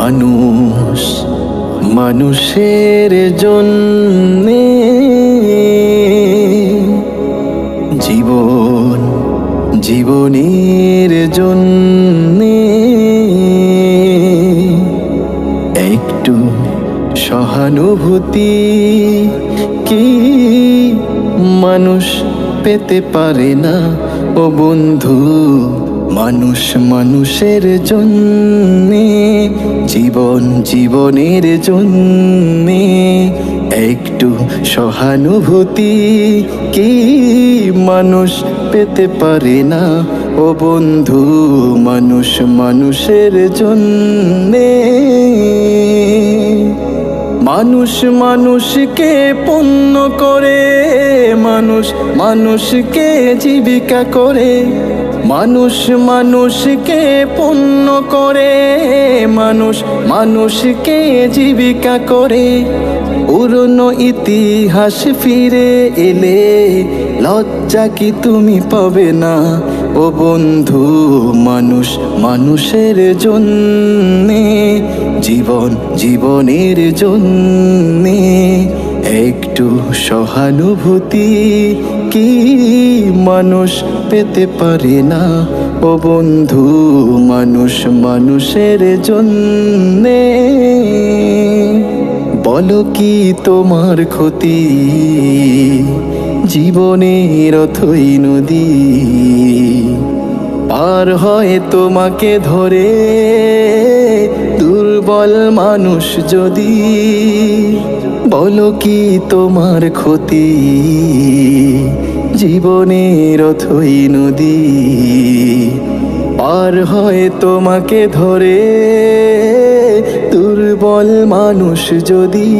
মানুষ মানুষের জন্যে, জীবন জীবনের জন্যে, একটু সহানুভূতি কি মানুষ পেতে পারে না? ও বন্ধু, মানুষ মানুষের জন্যে, জীবন জীবনের জন্যে, একটু সহানুভূতি কি মানুষ পেতে পারে না? ও বন্ধু, মানুষ মানুষের জন্যে। মানুষ মানুষকে পণ্য করে, মানুষ মানুষকে জীবিকা করে, মানুষ মানুষকে পণ্য করে, মানুষ মানুষকে জীবিকা করে। পুরনো ইতিহাস ফিরে এলে লজ্জা কি তুমি পাবে না? ও বন্ধু, মানুষ মানুষের জন্যে, জীবন জীবনের জন্যে, একটু সহানুভূতি কি মানুষ পেতে পারে না? ও বন্ধু, মানুষ মানুষের জন্যে। বলো কি তোমার ক্ষতি? জীবনের অথই নদী পার হয় তোমাকে ধরে, দুর্বল মানুষ যদি। বলো কি তোমার ক্ষতি? জীবনের অথই নদী পার হয় তোমাকে ধরে, দুর্বল মানুষ যদি।